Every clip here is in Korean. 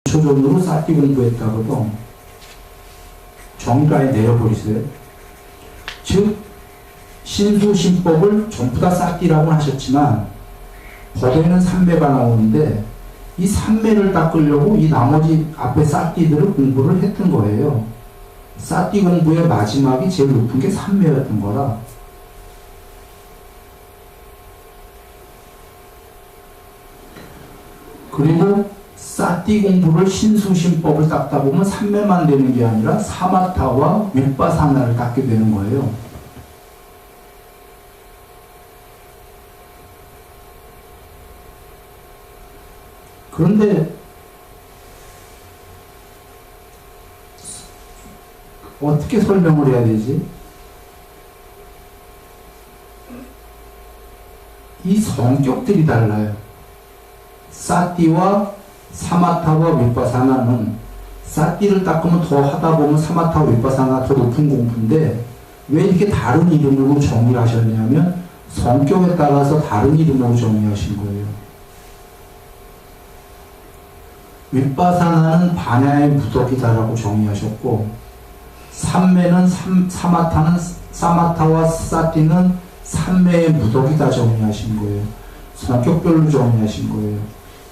기초적으로 쌌띠 공부했다고도 정의를 아예 내려버리세요. 즉 신수신법을 전부 다 쌌띠라고 하셨지만 법에는 삼매가 나오는데 이 삼매를 닦으려고 이 나머지 앞에 쌌띠들을 공부를 했던 거예요. 쌌띠 공부의 마지막이 제일 높은 게 삼매였던 거라. 그리고 쌌띠 공부를 신수신법을 닦다 보면 삼매만 되는 게 아니라 사마타와 윗바사나를 닦게 되는 거예요. 그런데 어떻게 설명을 해야 되지? 이 성격들이 달라요. 쌌띠와 사마타와 윗바사나는 쌌띠를 닦으면 더 하다 보면 사마타와 윗바사나가 더 높은 공부인데 왜 이렇게 다른 이름으로 정의를 하셨냐면 성격에 따라서 다른 이름으로 정의하신 거예요. 윗바사나는 반야의 무덕이다라고 정의하셨고 삼매는 사마타와 쌌띠는 삼매의 무덕이다 정의하신 거예요. 성격별로 정의하신 거예요.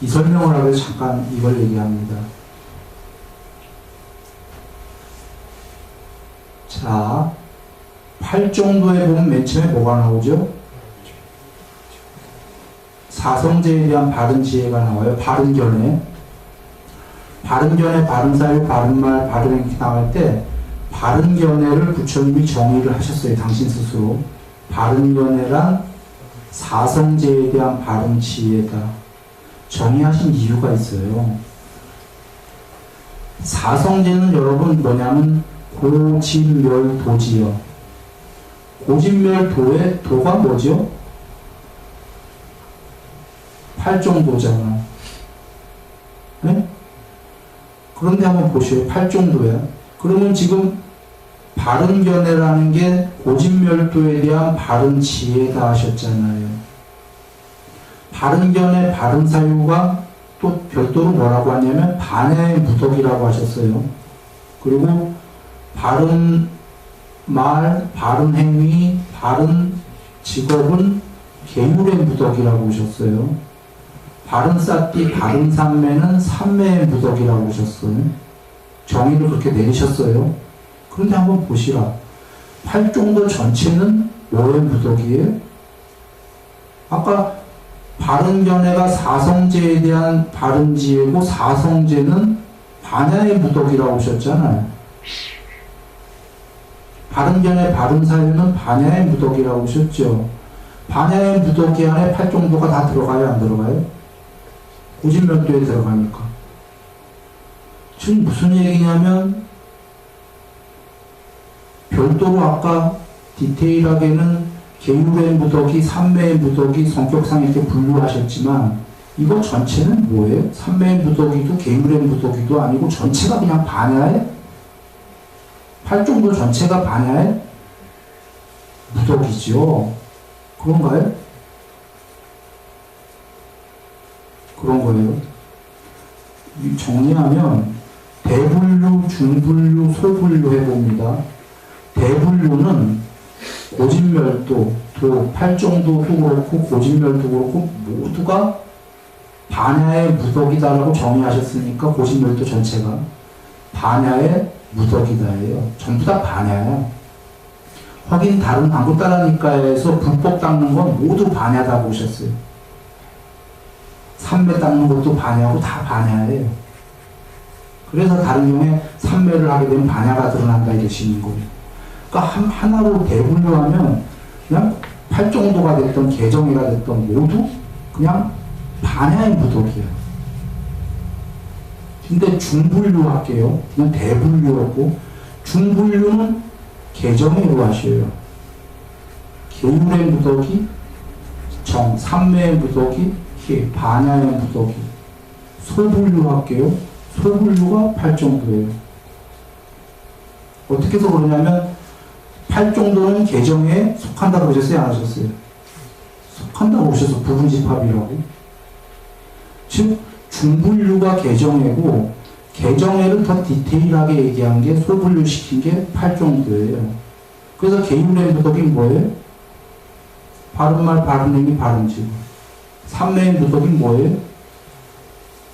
이 설명을 하기 위해서 잠깐 이걸 얘기합니다. 자, 8정도에 보면 맨 처음에 뭐가 나오죠? 사성제에 대한 바른 지혜가 나와요. 바른 견해. 바른 견해, 바른 사유, 바른 말, 바른 행위 나갈 때 바른 견해를 부처님이 정의를 하셨어요. 당신 스스로. 바른 견해란 사성제에 대한 바른 지혜다. 정의하신 이유가 있어요. 사성제는 여러분 뭐냐면 고진멸도지요. 고진멸도의 도가 뭐죠? 8정도잖아. 네? 그런데 한번 보시오. 8정도야. 그러면 지금 바른 견해라는 게 고진멸도에 대한 바른 지혜다 하셨잖아요. 바른 견해, 바른 사유가 또 별도로 뭐라고 하냐면 반야의 무덕이라고 하셨어요. 그리고 바른 말, 바른 행위, 바른 직업은 계율의 무덕이라고 하셨어요. 바른 쌌띠, 바른 삼매는 삼매의 무덕이라고 하셨어요. 정의를 그렇게 내리셨어요. 그런데 한번 보시라. 8정도 전체는 뭐의 무덕이에요? 아까 바른 견해가 사성제에 대한 바른 지혜고 사성제는 반야의 무덕이라고 하셨잖아요. 바른 견해, 바른 사유는 반야의 무덕이라고 하셨죠. 반야의 무덕이 안에 8정도가 다 들어가요, 안 들어가요? 고진멸도에 들어가니까. 지금 무슨 얘기냐면 별도로 아까 디테일하게는 계율의 무덕이, 삼매의 무덕이 성격상 이렇게 분류하셨지만 이거 전체는 뭐예요? 삼매의 무덕이도 계율의 무덕이도 아니고 전체가 그냥 반야의 8정도 전체가 반야의 무덕이죠. 그런가요? 그런 거예요. 정리하면 대분류, 중분류, 소분류 해봅니다. 대분류는 고진멸도, 8정도도 그렇고 고진멸도 그렇고 모두가 반야의 무덕이다라고 정의하셨으니까 고진멸도 전체가 반야의 무덕이다예요. 전부 다 반야야. 확인 다른 안구따라니까에서 불법 닦는 건 모두 반야다 보셨어요. 삼매 닦는 것도 반야고 다 반야예요. 그래서 다른 경우에 삼매를 하게 되면 반야가 드러난다 이러시는 거예요. 그러니까 하나로 대분류하면 그냥 8정도가 됐던 개정이가 됐던 모두 그냥 반야의 무덕이야. 근데 중분류 할게요. 그냥 대분류였고 중분류는 개정으로 하셔요. 계율의 무덕이 삼매의 무덕이 반야의 무덕이. 소분류 할게요. 소분류가 8정도예요. 어떻게 해서 그러냐면 8정도는 개정에 속한다고 하셨어요? 안 하셨어요? 속한다고 하셔서 부분집합이라고. 즉 중분류가 개정이고 개정회를 더 디테일하게 얘기한 게 소분류시킨 게 8정도예요. 그래서 개인의 부덕이 뭐예요? 바른말, 바른행위, 바른지고. 삼매의 부덕이 뭐예요?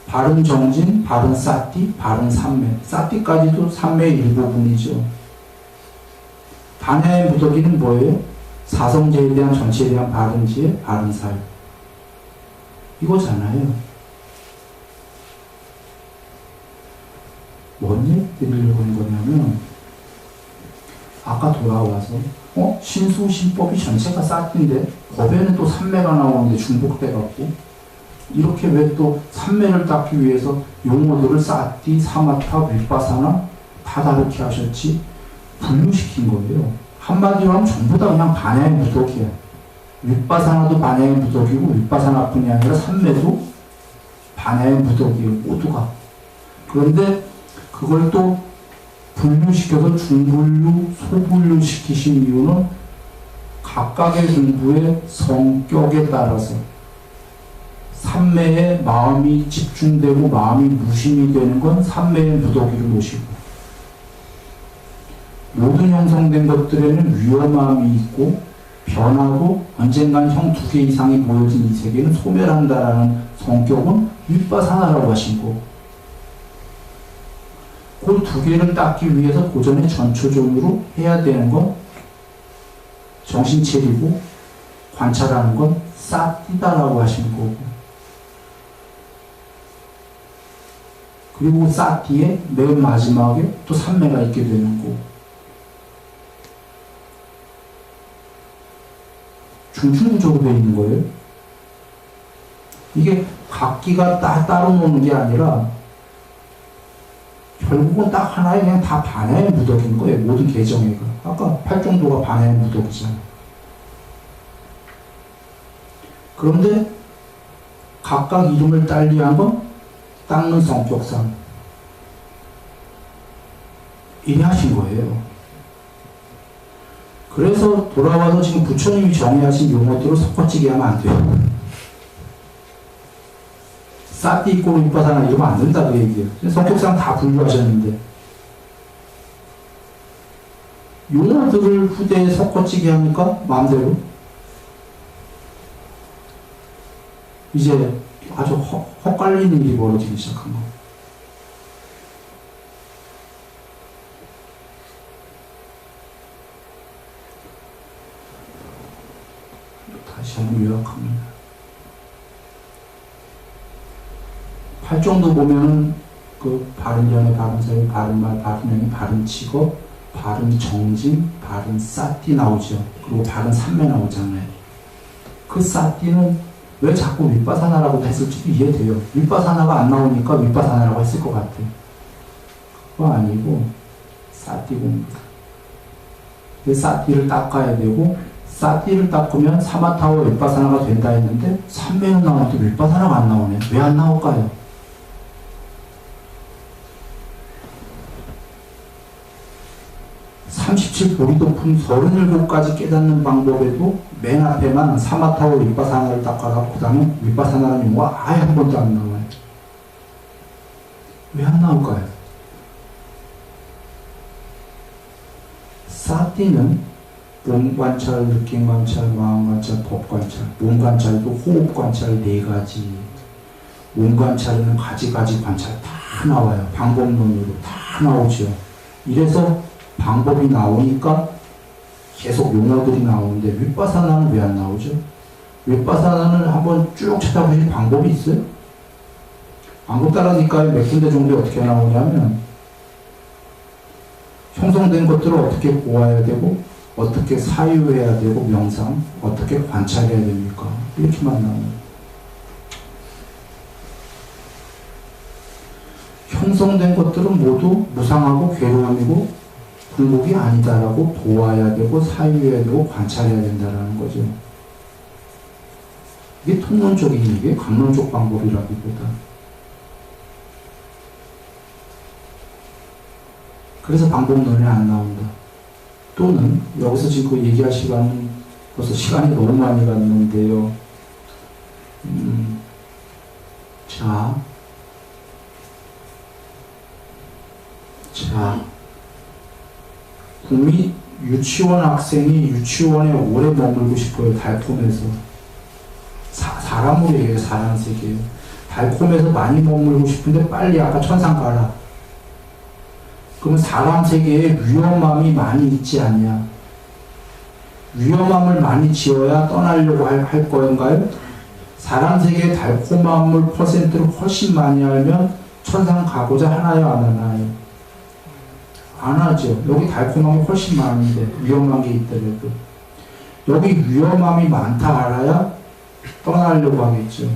바른정진, 바른사띠, 바른삼매. 사띠까지도 삼매의 일부분이죠. 반야의 부덕이는 뭐예요? 사성제에 대한 전체에 대한 바른지혜, 바른사유. 이거잖아요. 뭔 얘기 드리려고 한 거냐면, 아까 돌아와서, 신수신법이 전체가 싹인데, 법에는 또 삼매가 나오는데 중복돼갖고, 이렇게 왜 또 삼매를 닦기 위해서 용어들을 사띠, 사마타, 윗바사나 다 다르게 하셨지? 분류시킨 거예요. 한마디로 하면 전부 다 그냥 반야의 무덕이야. 윗바사나도 반야의 무덕이고, 윗바사나뿐이 아니라 삼매도 반야의 무덕이에요. 모두가. 그런데 그걸 또 분류시켜서 중분류, 소분류 시키신 이유는 각각의 공부의 성격에 따라서 삼매에 마음이 집중되고 마음이 무심이 되는 건 삼매의 무더기를 모시고, 모든 형성된 것들에는 위험함이 있고 변하고 언젠간 형 2개 이상이 모여진 이 세계는 소멸한다라는 성격은 윗바사나라고 하신 거고, 그 2개를 닦기 위해서 고전의 전초전으로 해야 되는 건 정신 차리고 관찰하는 건 사띠다라고 하신 거고, 그리고 사띠의 맨 마지막에 또 삼매가 있게 되는 거고, 중충구조로 되어 있는 거예요. 이게 각기가 따로 노는 게 아니라 결국은 딱 하나의 그냥 다 반야의 무덕인 거예요. 모든 개정회가. 아까 8정도가 반야의 무덕이잖아. 그런데 각각 이름을 달리한 건 닦는 성격상 이래 하신 거예요. 그래서 돌아와서 지금 부처님이 정의하신 용어들을 섞어치게 하면 안 돼요. 사띠 있고 윗바사나 이러면 안 된다 그 얘기예요. 성격상 다 분류하셨는데 용어들을 후대에 섞어치게 하니까 마음대로 이제 아주 헛갈리는 일이 벌어지기 시작한 거. 다시 한번 요약합니다. 8정도 보면은 그 바른견해, 바른사유, 바른말, 바른행위, 바른직업, 바른정진, 바른사띠 나오죠. 그리고 바른삼매 나오잖아요. 그 사띠는 왜 자꾸 윗바사나라고 했을지도 이해돼요. 윗바사나가 안 나오니까 윗바사나라고 했을 것 같아요. 그거 아니고 사띠공입니다. 사띠를 닦아야 되고, 사띠를 닦으면 사마타와 윗바사나가 된다 했는데 삼매는 나오는데 윗바사나가 안 나오네. 왜 안 나올까요? 37보리 높은 37가지 깨닫는 방법에도 맨 앞에만 사마타와 윗바사나를 닦아라. 그 다음에 윗바사나라는 용어가 아예 한 번도 안 나와요. 왜 안 나올까요? 사띠는 몸 관찰, 느낌 관찰, 마음 관찰, 법 관찰. 몸 관찰도 호흡 관찰 4가지. 몸 관찰에는 가지 관찰 다 나와요. 방법론으로 다 나오죠. 이래서 방법이 나오니까 계속 용어들이 나오는데 윗바사나는 왜 안 나오죠? 윗바사나는 한번 쭉 찾아보실 방법이 있어요? 방법 따라니까 몇 군데 정도에 어떻게 나오냐면 형성된 것들을 어떻게 보아야 되고 어떻게 사유해야 되고 명상 어떻게 관찰해야 됩니까? 이렇게만 나와요. 형성된 것들은 모두 무상하고 괴로움이고 궁극이 아니다라고 도와야 되고 사유해야 되고 관찰해야 된다라는 거죠. 이게 통론적인 이게 강론적 방법이라기보다. 그래서 방법론이 안 나온다. 또는 여기서 지금 그 얘기할 시간은 벌써 시간이 너무 많이 갔는데요. 자, 자, 국민 유치원 학생이 유치원에 오래 머물고 싶어요. 달콤해서. 사람으로 얘기해요. 사람 세계예요. 달콤해서 많이 머물고 싶은데 빨리 아까 천상 가라. 그러면 사람 세계에 위험함이 많이 있지 않냐? 위험함을 많이 지어야 떠나려고 할 거인가요? 사람 세계의 달콤함을 퍼센트를 훨씬 많이 알면 천상 가고자 하나요? 안 하나요? 안 하죠. 여기 달콤함이 훨씬 많은데 위험한 게 있더라도 여기 위험함이 많다 알아야 떠나려고 하겠죠.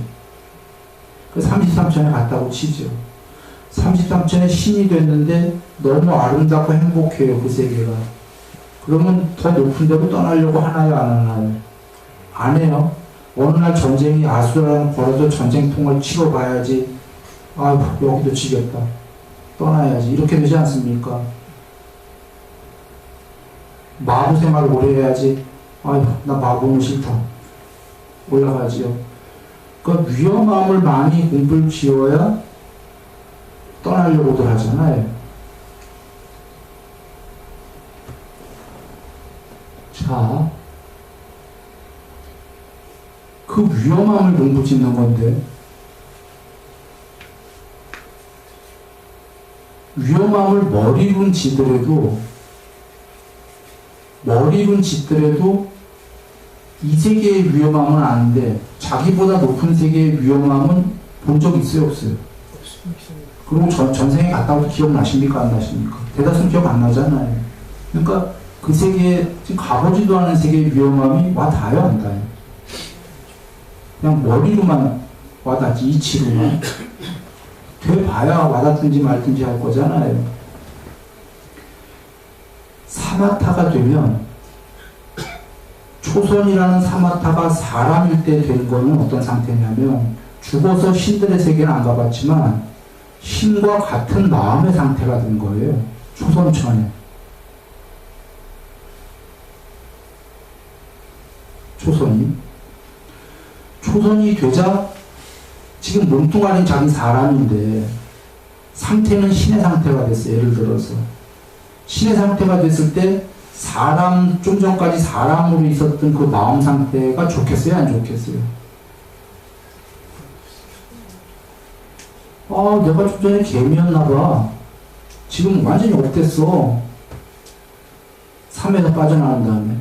그 33천에 갔다고 치죠. 33천에 신이 됐는데 너무 아름답고 행복해요. 그 세계가. 그러면 더 높은 데로 떠나려고 하나요? 안 하나요? 안 해요. 어느 날 전쟁이 아수라랑 벌어져 전쟁통을 치러봐야지. 아휴 여기도 지겹다. 떠나야지. 이렇게 되지 않습니까? 마부 생활을 오래 해야지. 아휴 나 마부는 싫다. 올라가지요. 그 위험함을 많이 공부를 지어야 떠나려고들 하잖아요. 자, 그 위험함을 공부 짓는 건데 위험함을 머리로는 지더라도 이 세계의 위험함은 아닌데 자기보다 높은 세계의 위험함은 본 적 있어요? 없어요? 그리고 전생에 갔다 와도 기억나십니까? 안 나십니까? 대다수는 기억 안 나잖아요. 그러니까 그 세계에 지금 가보지도 않은 세계의 위험함이 와 닿아요? 안 닿아요? 그냥 머리로만 와닿지, 이치로만. 돼봐야 와닿든지 말든지 할 거잖아요. 사마타가 되면 초선이라는 사마타가 사람일 때 된 거는 어떤 상태냐면 죽어서 신들의 세계는 안 가봤지만 신과 같은 마음의 상태가 된 거예요. 초선천에. 초선이 되자 지금 몸뚱아리는 자기 사람인데 상태는 신의 상태가 됐어요. 예를 들어서 신의 상태가 됐을 때 사람, 좀 전까지 사람으로 있었던 그 마음 상태가 좋겠어요? 안 좋겠어요? 내가 좀 전에 개미였나봐. 지금 완전히 업됐어. 삶에서 빠져나온 다음에.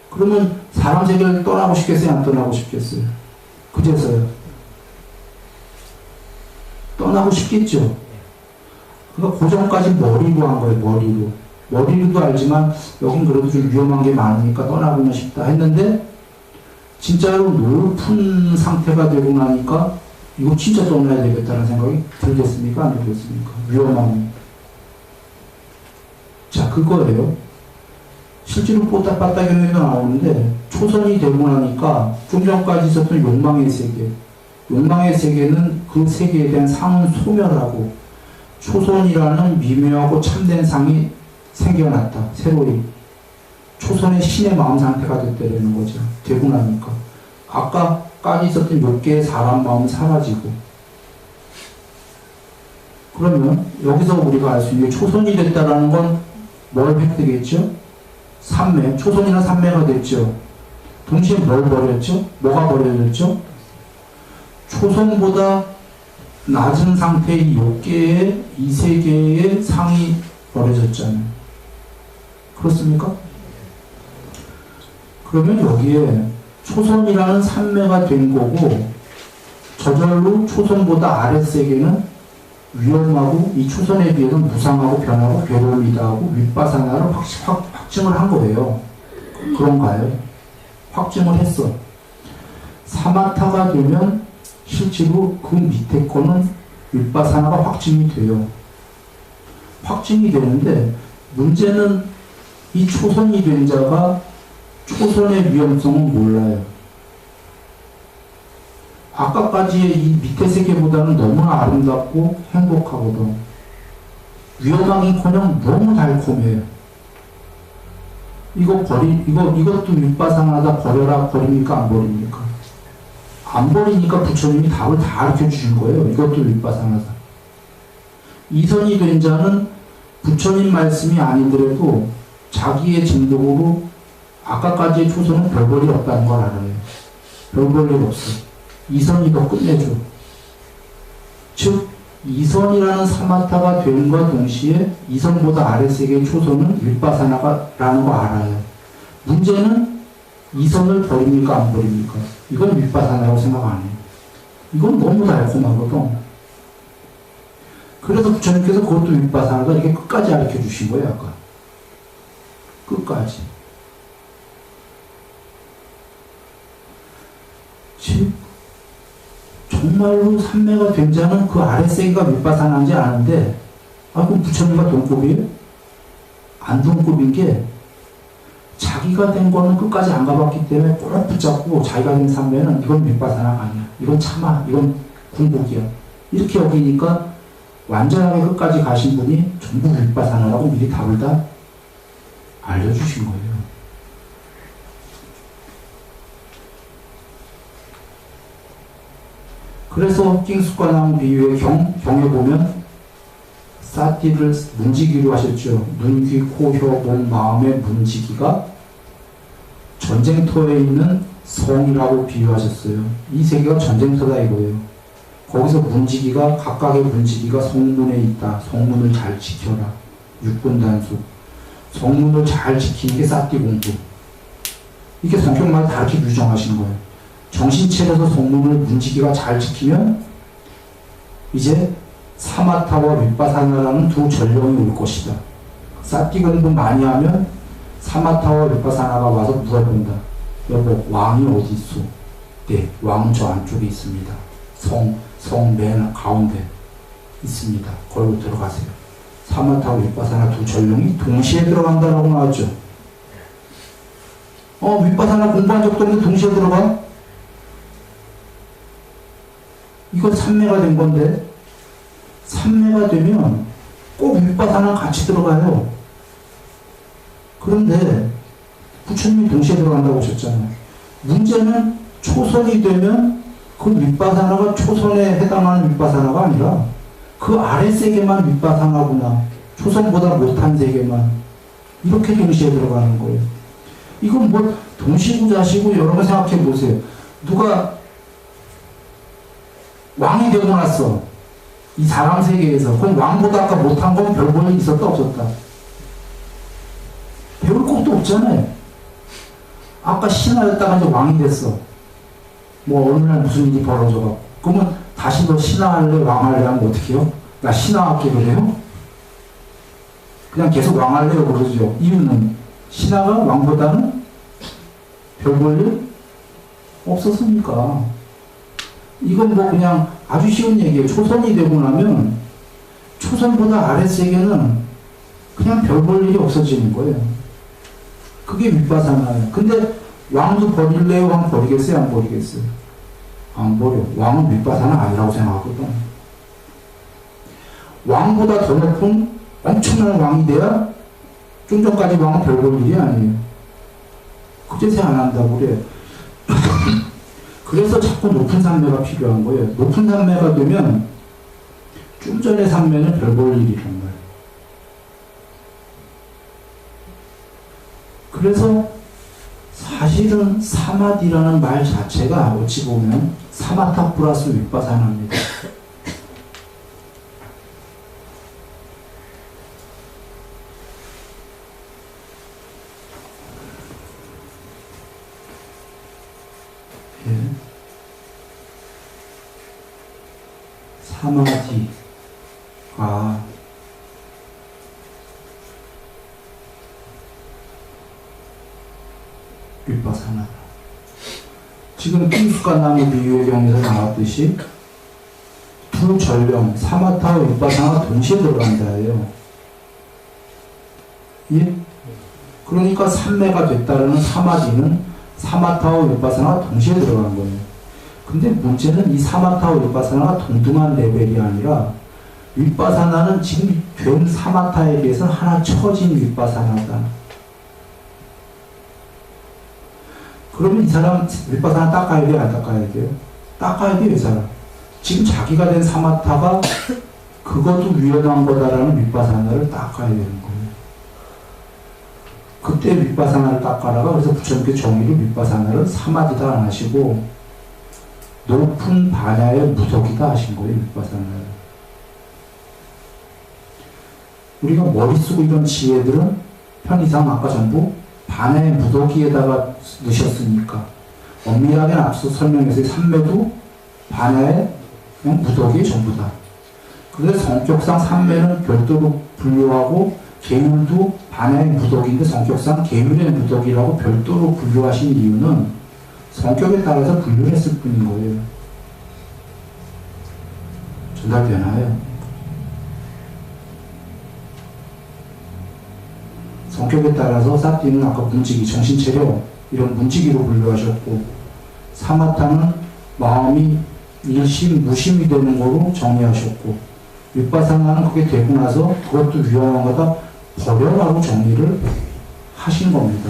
그러면 사람 세계를 떠나고 싶겠어요? 안 떠나고 싶겠어요? 그제서요. 떠나고 싶겠죠? 그러니까 그 전까지 머리로 한 거예요. 머리로도 알지만 여긴 그래도 좀 위험한 게 많으니까 떠나보면 싶다 했는데 진짜로 높은 상태가 되고 나니까 이거 진짜 떠나야 되겠다는 생각이 들겠습니까? 안 들겠습니까? 위험함이. 자, 그거예요. 실제로 뽀딱빠딱에도 나오는데 초선이 되고 나니까 좀 전까지 있었던 욕망의 세계. 욕망의 세계는 그 세계에 대한 상은 소멸하고 초선이라는 미묘하고 참된 상이 생겨났다. 새로이. 초선의 신의 마음 상태가 됐다는 거죠. 되고 나니까. 아까까지 있었던 몇 개의 사람 마음이 사라지고. 그러면 여기서 우리가 알 수 있는 게 초선이 됐다라는 건 뭘 획득했죠? 삼매. 초선이나 삼매가 됐죠. 동시에 뭘 버렸죠? 뭐가 버려졌죠? 초선보다 낮은 상태의 욕계의 이 세계의 상이 버려졌잖아요. 그렇습니까? 그러면 여기에 초선이라는 삼매가 된 거고 저절로 초선보다 아랫세계는 위험하고 이 초선에 비해서는 무상하고 변하고 괴로움이다 하고 윗바사나를 확증을 한 거예요. 그런가요? 확증을 했어. 사마타가 되면 실제로 그 밑에 거는 윗바사나가 확증이 돼요. 확증이 되는데 문제는 이 초선이 된 자가 초선의 위험성은 몰라요. 아까까지의 이 밑에 세계보다는 너무나 아름답고 행복하거든. 위험하긴커녕 너무 달콤해요. 이것도 윗바상하다 버려라 버립니까? 안 버립니까? 안 버리니까 부처님이 답을 다 가르쳐 주신 거예요. 이것도 윗바상하다. 이선이 된 자는 부처님 말씀이 아니더라도 자기의 진독으로 아까까지의 초선은 별 볼 일 없다는 걸 알아요. 별 볼 일 없어. 이선이 더 끝내줘. 즉 이선이라는 사마타가 됨과 동시에 이선보다 아래세계의 초선은 윗바사나라는 거 알아요. 문제는 이선을 버립니까 안 버립니까? 이건 윗바사나라고 생각 안 해요. 이건 너무 달콤하거든. 그래서 부처님께서 그것도 윗바사나다 이렇게 끝까지 가르쳐 주신 거예요. 아까 끝까지. 즉 정말로 삼매가 된 자는 그 아랫세계가 윗바사나인지 아는데, 그럼 부처님과 동급이에요? 안 동급인 게, 자기가 된 거는 끝까지 안 가봤기 때문에 꼭 붙잡고 자기가 된 삼매는 이건 윗바사나가 아니야. 이건 참아. 이건 궁극이야. 이렇게 여기니까 완전하게 끝까지 가신 분이 전부 윗바사나라고 미리 답을 다 알려주신 거예요. 그래서 킹스과나무 비유의 경에 보면 사티를 문지기로 하셨죠. 눈, 귀, 코, 혀, 몸, 마음의 문지기가 전쟁터에 있는 성이라고 비유하셨어요. 이 세계가 전쟁터다 이거예요. 거기서 문지기가 각각의 문지기가 성문에 있다. 성문을 잘 지켜라. 육군단수. 성문을 잘 지키는 게 사티 공부. 이게 성격마다 다르게 규정하신 거예요. 정신 차려서 성문을 문지기가 잘 지키면 이제 사마타와 윗바사나라는 두 전령이 올 것이다. 사티 공부 많이 하면 사마타와 윗바사나가 와서 물어본다. 여보, 왕이 어디 있어? 네, 왕은 저 안쪽에 있습니다. 성 맨 가운데 있습니다. 거기로 들어가세요. 사마타와 윗바사나 두 전령이 동시에 들어간다라고 나왔죠. 윗바사나 공부한 적도 없는데 동시에 들어가? 이건 삼매가 된 건데, 삼매가 되면 꼭 윗바사나 같이 들어가요. 그런데 부처님이 동시에 들어간다고 하셨잖아요. 문제는 초선이 되면 그 윗바사나가 초선에 해당하는 윗바사나가 아니라 그 아래 세계만 윗바사나구나. 초선보다 못한 세계만. 이렇게 동시에 들어가는 거예요. 이건 뭐 동시구자시고 여러 번 생각해 보세요. 누가 왕이 되고 났어. 이 사람 세계에서. 그럼 왕보다 아까 못한 건 별 볼 일이 있었다 없었다? 배울 것도 없잖아요. 아까 신하였다가 이제 왕이 됐어. 뭐 어느 날 무슨 일이 벌어져갖고. 그러면 다시 너 신하할래 왕할래 하면 어떻게 해요? 나 신하할게 그래요? 그냥 계속 왕할래요 그러죠. 이유는 신하가 왕보다는 별 볼 일 없었으니까. 이건 뭐 그냥 아주 쉬운 얘기예요. 초선이 되고 나면 초선보다 아랫세계는 그냥 별 볼 일이 없어지는 거예요. 그게 윗바사나예요. 근데 왕도 버릴래요? 왕 버리겠어요? 안 버리겠어요? 안 버려. 왕은 윗바사나 아니라고 생각하거든. 왕보다 더 높은 엄청난 왕이 돼야 좀 전까지 왕은 별 볼 일이 아니에요. 그제서 안 한다고 그래. 그래서 자꾸 높은 삼매가 필요한 거예요. 높은 삼매가 되면 좀 전의 삼매는 별 볼 일이란 말이에요. 그래서 사실은 사마디라는 말 자체가 어찌 보면 사마타 플러스 윗바사나입니다. 사마디가 윗바사나. 지금 킹스과나무 비유의 경에서 나왔듯이 두 전령, 사마타와 윗바사나가 동시에 들어간다예요. 예? 그러니까 삼매가 됐다라는 사마디는 사마타와 윗바사나가 동시에 들어간 거예요. 근데 문제는 이 사마타와 윗바사나가 동등한 레벨이 아니라 윗바사나는 지금 된 사마타에 비해서 하나 처진 윗바사나다. 그러면 이 사람 윗바사나 닦아야 돼요? 안 닦아야 돼요? 닦아야 돼요, 이 사람. 지금 자기가 된 사마타가 그것도 위험한 거다라는 윗바사나를 닦아야 되는 거예요. 그때 윗바사나를 닦아라가 그래서 부처님께 정의를 윗바사나를 사마디다 안 하시고 높은 반야의 무덕이다 하신 거예요. 윗바사나를. 우리가 머리 쓰고 이런 지혜들은 편의상 아까 전부 반야의 무덕이에다가 넣으셨으니까 엄밀하게는 앞서 설명해서 삼매도 반야의 무덕이 전부다. 그래서 성격상 삼매는 별도로 분류하고 계율도 반야의 무덕인데 성격상 계율의 무덕이라고 별도로 분류하신 이유는 성격에 따라서 분류를 했을 뿐인 거예요. 전달되나요? 성격에 따라서 사띠는 아까 문지기, 정신체력 이런 문지기로 분류하셨고 사마타는 마음이 일심, 무심이 되는 거로 정리하셨고 윗바사나는 그게 되고 나서 그것도 위험한 거다 버려라고 정리를 하신 겁니다.